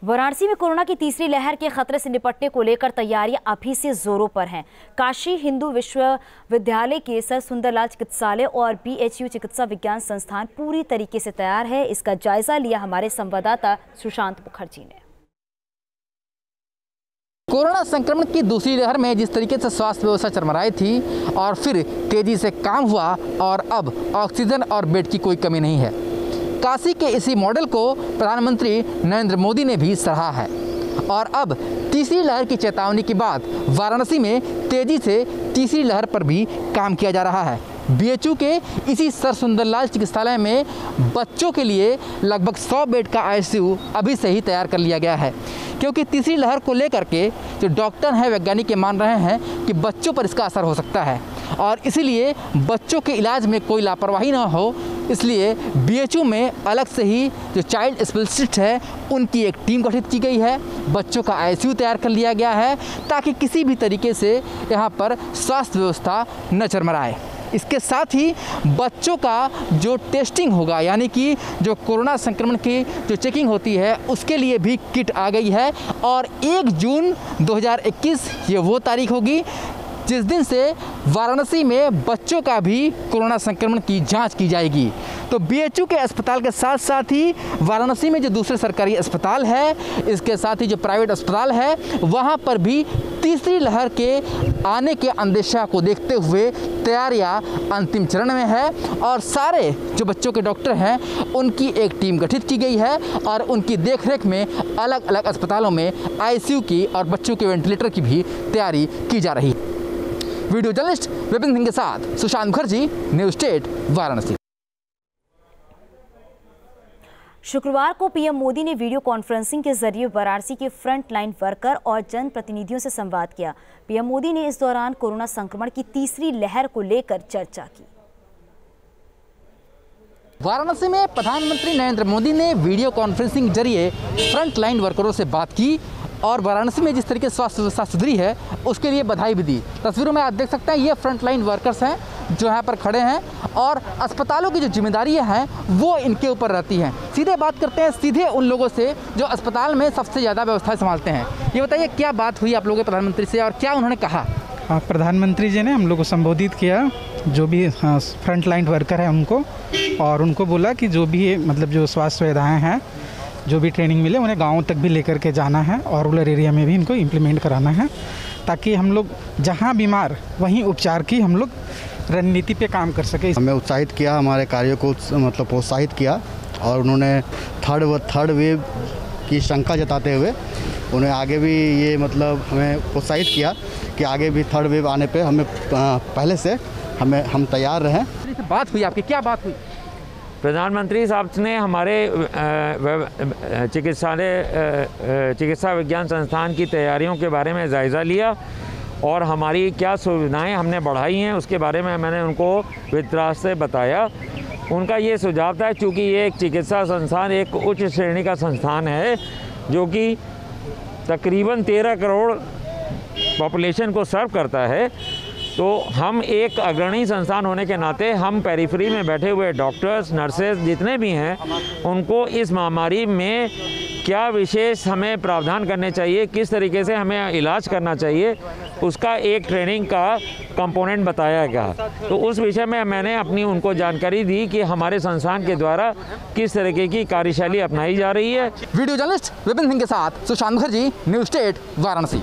वाराणसी में कोरोना की तीसरी लहर के खतरे से निपटने को लेकर तैयारियां अभी से जोरों पर हैं। काशी हिंदू विश्वविद्यालय के सर सुंदरलाल चिकित्सालय और BHU चिकित्सा विज्ञान संस्थान पूरी तरीके से तैयार है। इसका जायजा लिया हमारे संवाददाता सुशांत मुखर्जी ने। कोरोना संक्रमण की दूसरी लहर में जिस तरीके से स्वास्थ्य व्यवस्था चरमराई थी और फिर तेजी से काम हुआ और अब ऑक्सीजन और बेड की कोई कमी नहीं है। काशी के इसी मॉडल को प्रधानमंत्री नरेंद्र मोदी ने भी सराहा है और अब तीसरी लहर की चेतावनी के बाद वाराणसी में तेजी से तीसरी लहर पर भी काम किया जा रहा है। BHU के इसी सर सुंदरलाल चिकित्सालय में बच्चों के लिए लगभग 100 बेड का ICU अभी से ही तैयार कर लिया गया है, क्योंकि तीसरी लहर को लेकर के जो डॉक्टर हैं, वैज्ञानिक ये मान रहे हैं कि बच्चों पर इसका असर हो सकता है और इसीलिए बच्चों के इलाज में कोई लापरवाही ना हो, इसलिए BHU में अलग से ही जो चाइल्ड स्पेशलिस्ट है उनकी एक टीम गठित की गई है। बच्चों का ICU तैयार कर लिया गया है ताकि किसी भी तरीके से यहाँ पर स्वास्थ्य व्यवस्था न चरमराए। इसके साथ ही बच्चों का जो टेस्टिंग होगा, यानी कि जो कोरोना संक्रमण की जो चेकिंग होती है उसके लिए भी किट आ गई है और 1 जून 2021 ये वो तारीख होगी जिस दिन से वाराणसी में बच्चों का भी कोरोना संक्रमण की जांच की जाएगी। तो BHU के अस्पताल के साथ साथ ही वाराणसी में जो दूसरे सरकारी अस्पताल है, इसके साथ ही जो प्राइवेट अस्पताल है, वहां पर भी तीसरी लहर के आने के अंदेशा को देखते हुए तैयारियां अंतिम चरण में है और सारे जो बच्चों के डॉक्टर हैं उनकी एक टीम गठित की गई है और उनकी देखरेख में अलग अलग अस्पतालों में ICU की और बच्चों के वेंटिलेटर की भी तैयारी की जा रही है। वीडियो जर्नलिस्ट विपिन सिंह के साथ सुशांत मुखर्जी, न्यूज़ स्टेट, वाराणसी। शुक्रवार को PM मोदी ने वीडियो कॉन्फ्रेंसिंग के जरिए वाराणसी के फ्रंट लाइन वर्कर और जनप्रतिनिधियों से संवाद किया। PM मोदी ने इस दौरान कोरोना संक्रमण की तीसरी लहर को लेकर चर्चा की। वाराणसी में प्रधानमंत्री नरेंद्र मोदी ने वीडियो कॉन्फ्रेंसिंग के जरिए फ्रंट लाइन वर्करों से बात की और वाराणसी में जिस तरीके से स्वास्थ्य व्यवस्था सुधरी है उसके लिए बधाई भी दी। तस्वीरों में आप देख सकते हैं ये फ्रंट लाइन वर्कर्स हैं जो यहाँ पर खड़े हैं और अस्पतालों की जो जिम्मेदारियाँ हैं वो इनके ऊपर रहती हैं। सीधे बात करते हैं सीधे उन लोगों से जो अस्पताल में सबसे ज़्यादा व्यवस्थाएं संभालते हैं। ये बताइए क्या बात हुई आप लोगों के प्रधानमंत्री से और क्या उन्होंने कहा? प्रधानमंत्री जी ने हम लोग को संबोधित किया, जो भी फ्रंट लाइन वर्कर है उनको, और उनको बोला कि जो भी मतलब जो स्वास्थ्य सुविधाएँ हैं, जो भी ट्रेनिंग मिले उन्हें गाँव तक भी लेकर के जाना है और रूरल एरिया में भी इनको इम्प्लीमेंट कराना है, ताकि हम लोग जहाँ बीमार वहीं उपचार की हम लोग रणनीति पे काम कर सके। हमें उत्साहित किया, हमारे कार्यों को मतलब प्रोत्साहित किया और उन्होंने थर्ड वेव की शंका जताते हुए उन्हें आगे भी ये मतलब हमें प्रोत्साहित किया कि आगे भी थर्ड वेव आने पे हमें पहले से हम तैयार रहें। बात हुई आपकी, क्या बात हुई? प्रधानमंत्री साहब ने हमारे चिकित्सा विज्ञान संस्थान की तैयारियों के बारे में जायज़ा लिया और हमारी क्या सुविधाएं हमने बढ़ाई हैं उसके बारे में मैंने उनको विस्तार से बताया। उनका ये सुझाव था, चूँकि ये एक चिकित्सा संस्थान एक उच्च श्रेणी का संस्थान है जो कि तकरीबन 13 करोड़ पॉपुलेशन को सर्व करता है, तो हम एक अग्रणी संस्थान होने के नाते हम पेरिफेरी में बैठे हुए डॉक्टर्स, नर्सेज जितने भी हैं उनको इस महामारी में क्या विशेष हमें प्रावधान करने चाहिए, किस तरीके से हमें इलाज करना चाहिए, उसका एक ट्रेनिंग का कंपोनेंट बताया गया। तो उस विषय में मैंने अपनी उनको जानकारी दी कि हमारे संस्थान के द्वारा किस तरीके की कार्यशैली अपनाई जा रही है। वीडियो जर्नलिस्ट विपिन सिंह के साथ सुशांत मुखर्जी, न्यूज़ स्टेट, वाराणसी।